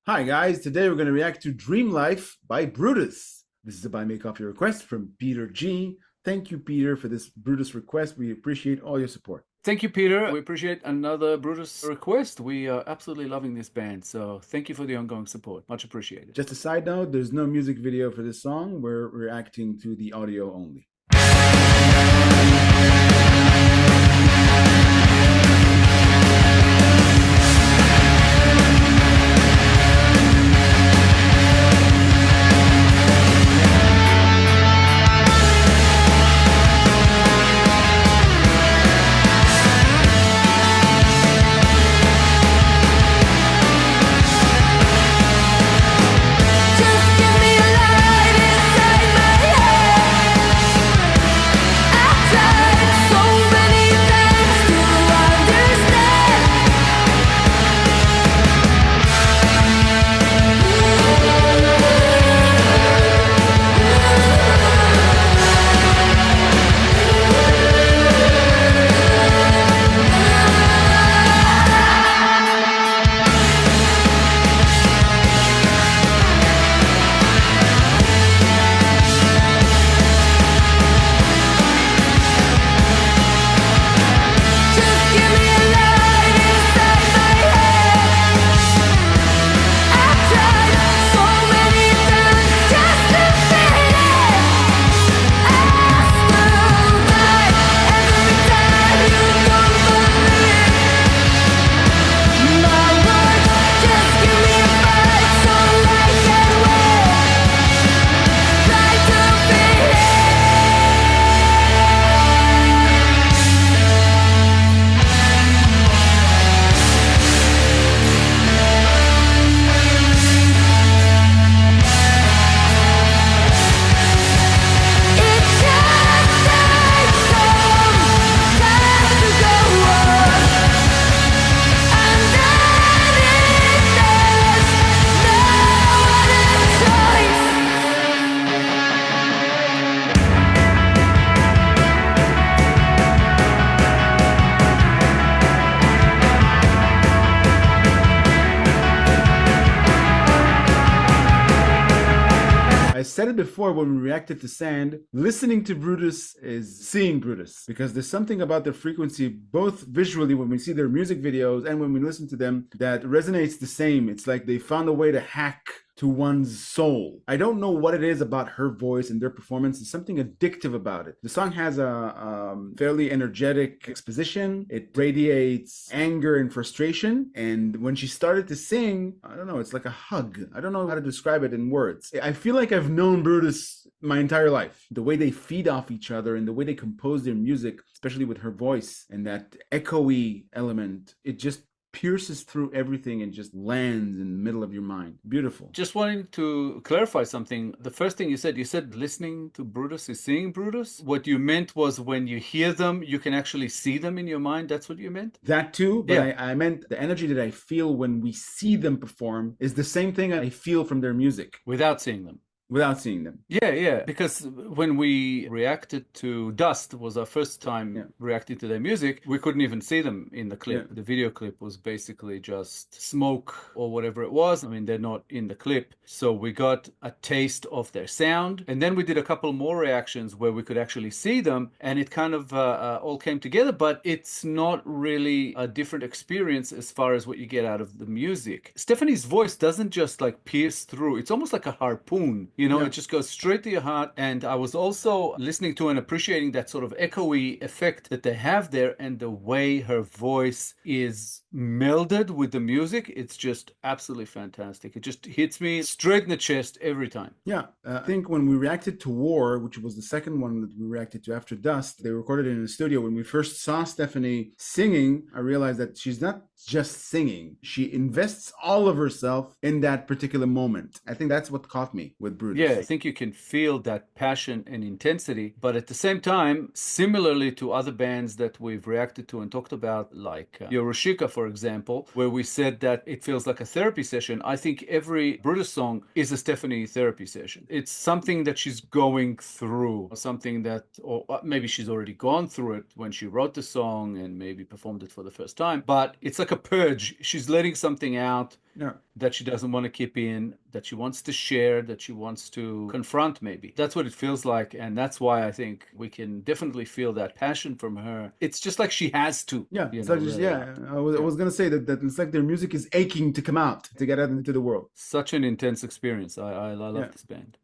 Hi guys, today we're going to react to Dream Life by Brutus. This is a BuyMeACoffee request from Peter G. Thank you, Peter, for this Brutus request. We appreciate all your support. Thank you, Peter. We appreciate another Brutus request. We are absolutely loving this band, so thank you for the ongoing support. Much appreciated. Just a side note, there's no music video for this song. We're reacting to the audio only. I said it before when we reacted to Sand, listening to Brutus is seeing Brutus, because there's something about their frequency, both visually when we see their music videos and when we listen to them, that resonates the same. It's like they found a way to hack to one's soul. I don't know what it is about her voice and their performance. There's something addictive about it. The song has a fairly energetic exposition. It radiates anger and frustration. And when she started to sing, I don't know, it's like a hug. I don't know how to describe it in words. I feel like I've known Brutus my entire life. The way they feed off each other and the way they compose their music, especially with her voice and that echoey element, it just pierces through everything and just lands in the middle of your mind. Beautiful. Just wanting to clarify something. The first thing you said listening to Brutus is seeing Brutus. What you meant was when you hear them, you can actually see them in your mind. That's what you meant? That too, but Yeah. I meant the energy that I feel when we see them perform is the same thing I feel from their music. Without seeing them. Without seeing them. Yeah, because when we reacted to Dust, was our first time reacting to their music, we couldn't even see them in the clip. The video clip was basically just smoke or whatever it was. I mean, they're not in the clip. So we got a taste of their sound. And then we did a couple more reactions where we could actually see them, and it kind of all came together, but it's not really a different experience as far as what you get out of the music. Stephanie's voice doesn't just like pierce through. It's almost like a harpoon. You know, it just goes straight to your heart. And I was also listening to and appreciating that sort of echoey effect that they have there, and the way her voice is melded with the music. It's just absolutely fantastic. It just hits me straight in the chest every time. Yeah, I think when we reacted to War, which was the second one that we reacted to after Dust, they recorded it in the studio. When we first saw Stephanie singing, I realized that she's not just singing. She invests all of herself in that particular moment. I think that's what caught me with Brutus. Yeah, I think you can feel that passion and intensity, but at the same time, similarly to other bands that we've reacted to and talked about, like Yorushika, for example, where we said that it feels like a therapy session, I think every Brutus song is a Stephanie therapy session. It's something that she's going through, something that, or maybe she's already gone through it when she wrote the song and maybe performed it for the first time, but it's like a purge. She's letting something out Yeah. that she doesn't want to keep in, that she wants to share, that she wants to confront maybe. That's what it feels like, and that's why I think we can definitely feel that passion from her. It's just like she has to, Yeah, you it's know, like just let it yeah. out. I was gonna say that it's like their music is aching to come out, to get out into the world. Such an intense experience. I love Yeah. this band.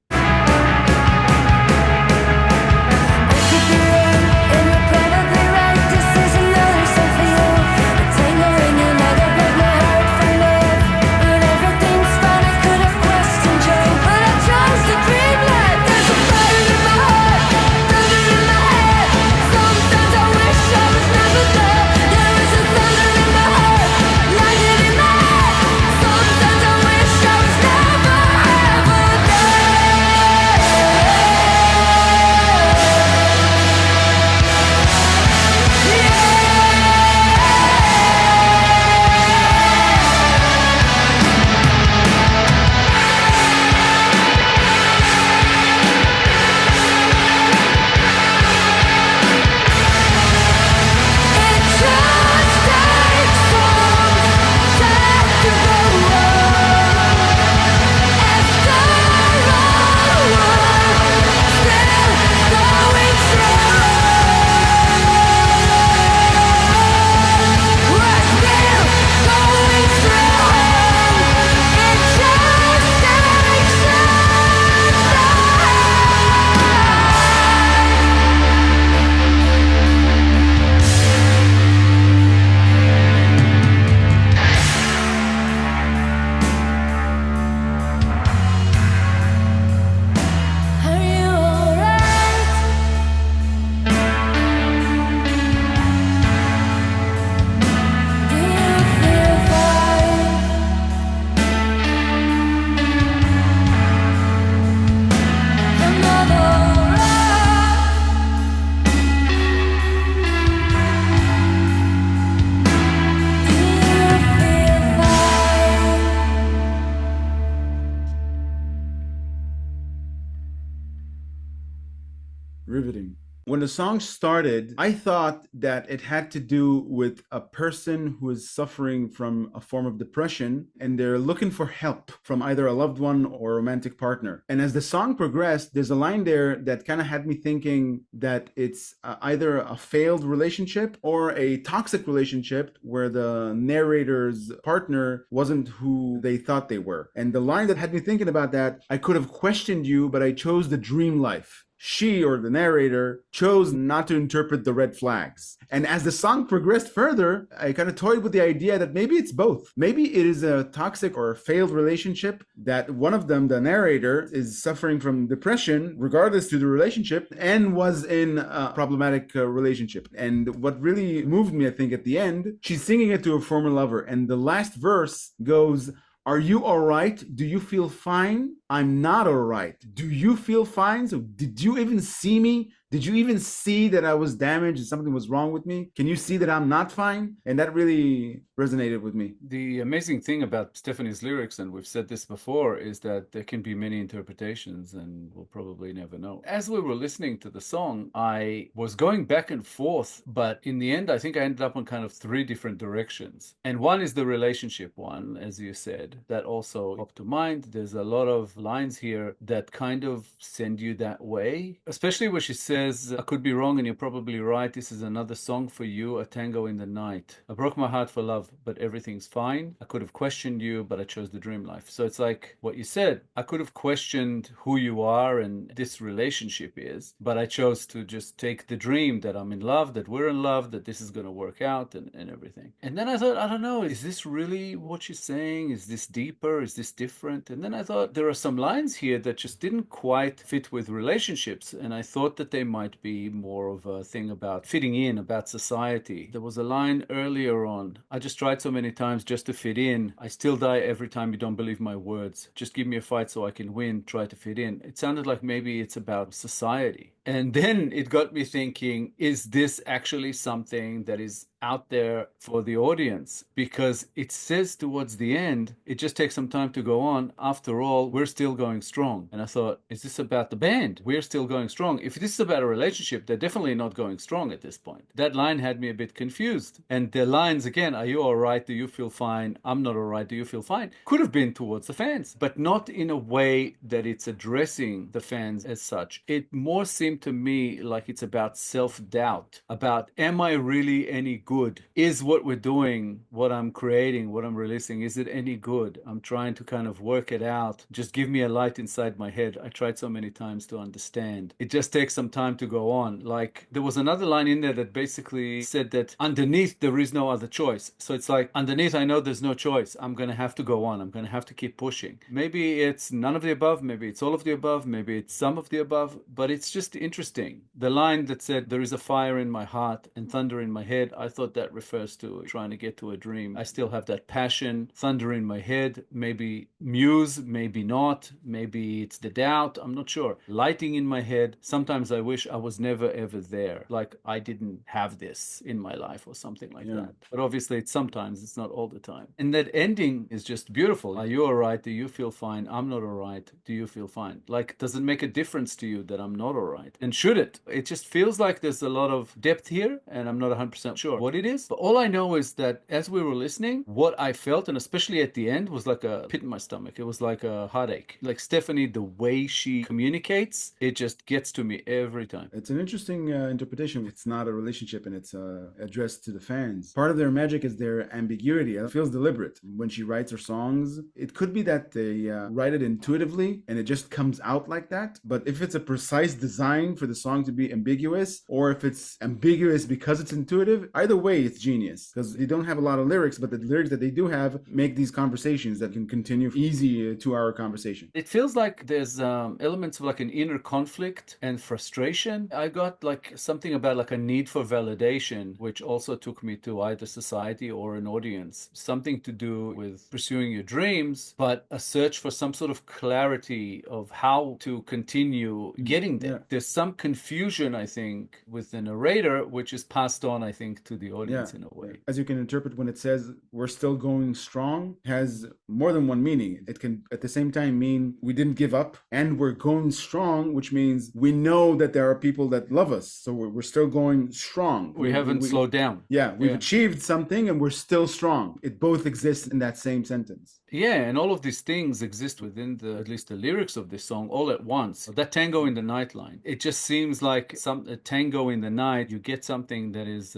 Riveting. When the song started, I thought that it had to do with a person who is suffering from a form of depression and they're looking for help from either a loved one or a romantic partner. And as the song progressed, there's a line there that kind of had me thinking that it's either a failed relationship or a toxic relationship where the narrator's partner wasn't who they thought they were. And the line that had me thinking about that, I could have questioned you, but I chose the dream life. She, or the narrator, chose not to interpret the red flags. And as the song progressed further, I kind of toyed with the idea that maybe it's both. Maybe it is a toxic or a failed relationship that one of them, the narrator, is suffering from depression, regardless to the relationship, and was in a problematic relationship. And what really moved me, I think, at the end, she's singing it to a former lover. And the last verse goes, "Are you all right? Do you feel fine? I'm not all right. Do you feel fine? So did you even see me? Did you even see that I was damaged and something was wrong with me? Can you see that I'm not fine?" And that really resonated with me. The amazing thing about Stephanie's lyrics, and we've said this before, is that there can be many interpretations and we'll probably never know. As we were listening to the song, I was going back and forth, but in the end, I think I ended up on kind of three different directions. And one is the relationship one, as you said, that also popped to mind. There's a lot of lines here that kind of send you that way, especially where she says, "I could be wrong and you're probably right. This is another song for you, a tango in the night. I broke my heart for love, but everything's fine. I could have questioned you, but I chose the dream life." So it's like what you said. I could have questioned who you are and this relationship is, but I chose to just take the dream that I'm in love, that we're in love, that this is going to work out and everything. And then I thought, I don't know, is this really what she's saying? Is this deeper? Is this different? And then I thought there are some lines here that just didn't quite fit with relationships. And I thought that they might be more of a thing about fitting in, about society. There was a line earlier on, "I just tried so many times just to fit in. I still die every time you don't believe my words. Just give me a fight so I can win. Try to fit in." It sounded like maybe it's about society. And then it got me thinking, is this actually something that is out there for the audience, because it says towards the end, it just takes some time to go on. After all, we're still going strong. And I thought, is this about the band? We're still going strong. If this is about a relationship, they're definitely not going strong at this point. That line had me a bit confused. And the lines again, are you all right? Do you feel fine? I'm not all right. Do you feel fine? Could have been towards the fans, but not in a way that it's addressing the fans as such. It more seemed to me like it's about self-doubt, about, am I really any good? Is what we're doing, what I'm creating, what I'm releasing, is it any good? I'm trying to kind of work it out. Just give me a light inside my head. I tried so many times to understand. It just takes some time to go on. Like, there was another line in there that basically said that underneath there is no other choice. So it's like, underneath I know there's no choice. I'm going to have to go on. I'm going to have to keep pushing. Maybe it's none of the above. Maybe it's all of the above. Maybe it's some of the above. But it's just interesting. The line that said, there is a fire in my heart and thunder in my head, I thought that refers to trying to get to a dream. I still have that passion, thunder in my head, maybe muse, maybe not, maybe it's the doubt, I'm not sure. Lighting in my head, sometimes I wish I was never ever there, like I didn't have this in my life or something like that. But obviously it's sometimes, it's not all the time. And that ending is just beautiful. Are you all right? Do you feel fine? I'm not all right. Do you feel fine? Like, does it make a difference to you that I'm not all right? And should it? It just feels like there's a lot of depth here, and I'm not 100% sure what it is. But all I know is that as we were listening, what I felt, and especially at the end, was like a pit in my stomach. It was like a heartache. Like Stephanie, the way she communicates, it just gets to me every time. It's an interesting interpretation. It's not a relationship, and it's addressed to the fans. Part of their magic is their ambiguity. It feels deliberate. When she writes her songs, it could be that they write it intuitively and it just comes out like that. But if it's a precise design for the song to be ambiguous, or if it's ambiguous because it's intuitive, either way, it's genius. Because they don't have a lot of lyrics, but the lyrics that they do have make these conversations that can continue easy 2-hour conversation. It feels like there's elements of like an inner conflict and frustration. I got like something about like a need for validation, which also took me to either society or an audience. Something to do with pursuing your dreams, but a search for some sort of clarity of how to continue getting there. There's some confusion, I think, with the narrator, which is passed on, I think, to the audience in a way. As you can interpret, when it says we're still going strong, has more than one meaning. It can at the same time mean we didn't give up and we're going strong, which means we know that there are people that love us. So we're still going strong. We haven't slowed down. We've achieved something and we're still strong. It both exists in that same sentence. Yeah, and all of these things exist within at least the lyrics of this song all at once. That tango in the night line, it just seems like a tango in the night. You get something that is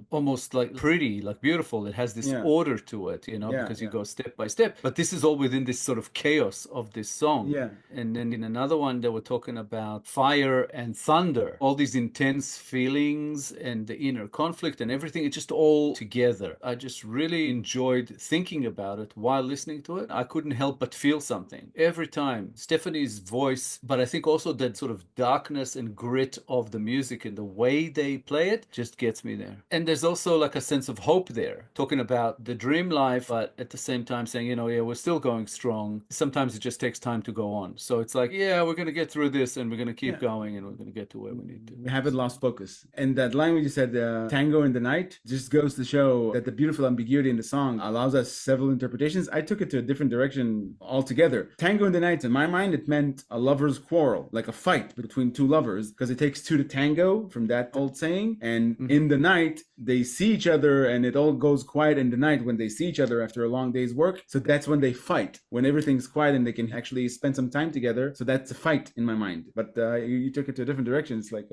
almost like pretty, like beautiful. It has this order to it, because you go step by step. But this is all within this sort of chaos of this song. And then in another one, they were talking about fire and thunder, all these intense feelings and the inner conflict and everything. It's just all together. I just really enjoyed thinking about it while listening to it. I couldn't help but feel something every time. Stephanie's voice, but I think also that sort of darkness and grit of the music and the way they play it just gets me there. And there's also like a sense of hope there, talking about the dream life, but at the same time saying, we're still going strong. Sometimes it just takes time to go on. So it's like, we're going to get through this and we're going to keep going and we're going to get to where we need to. We haven't lost focus. And that line where you said tango in the night just goes to show that the beautiful ambiguity in the song allows us several interpretations. I took it to a different direction altogether. Tango in the night, in my mind, it meant a lover's quarrel, like a fight between two lovers, because it takes two to tango from that old saying. And in the night, they see each other and it all goes quiet in the night when they see each other after a long day's work. So that's when they fight, when everything's quiet and they can actually spend some time together. So that's a fight in my mind. But you took it to a different direction. It's like...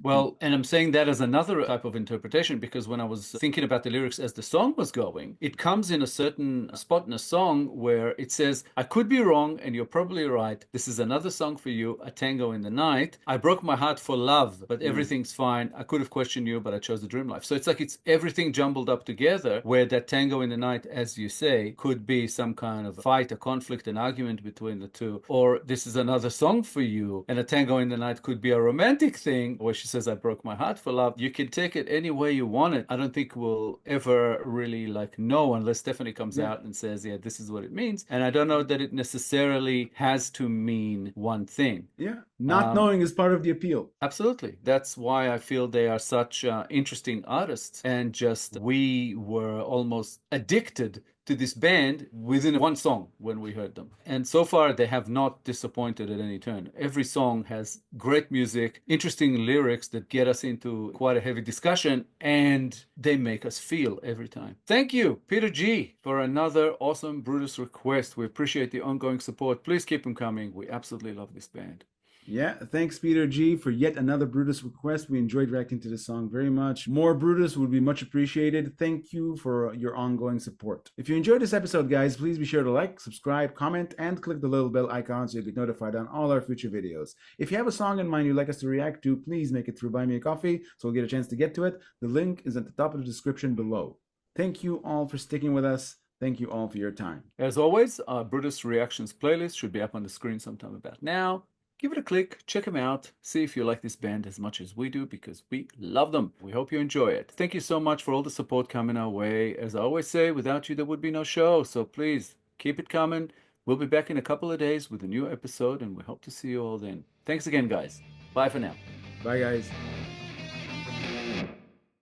Well, and I'm saying that as another type of interpretation, because when I was thinking about the lyrics as the song was going, it comes in a certain spot in a song where it says, I could be wrong and you're probably right. This is another song for you, a tango in the night. I broke my heart for love, but everything's fine. I could have questioned you, but I chose the dream life. So it's like it's everything jumbled up together, where that tango in the night, as you say, could be some kind of fight, a conflict, an argument between the two. Or this is another song for you. And a tango in the night could be a romantic thing where she says, I broke my heart for love. You can take it any way you want it. I don't think we'll ever really know unless Stephanie comes out and says, yeah, this is what it means. And I don't know that it necessarily has to mean one thing. Yeah, not knowing is part of the appeal. Absolutely. That's why I feel they are such interesting artists. And just we were almost addicted to this band within one song when we heard them. And so far, they have not disappointed at any turn. Every song has great music, interesting lyrics that get us into quite a heavy discussion, and they make us feel every time. Thank you, Peter G, for another awesome Brutus request. We appreciate the ongoing support. Please keep them coming. We absolutely love this band. Yeah, thanks Peter G for yet another Brutus request. We enjoyed reacting to this song very much. More Brutus would be much appreciated. Thank you for your ongoing support. If you enjoyed this episode, guys, please be sure to like, subscribe, comment, and click the little bell icon so you get notified on all our future videos. If you have a song in mind you'd like us to react to, please make it through Buy Me a Coffee so we'll get a chance to get to it. The link is at the top of the description below. Thank you all for sticking with us. Thank you all for your time. As always, our Brutus Reactions playlist should be up on the screen sometime about now. Give it a click, check them out, see if you like this band as much as we do, because we love them. We hope you enjoy it. Thank you so much for all the support coming our way. As I always say, without you there would be no show, so please keep it coming. We'll be back in a couple of days with a new episode, and we hope to see you all then. Thanks again, guys. Bye for now. Bye, guys.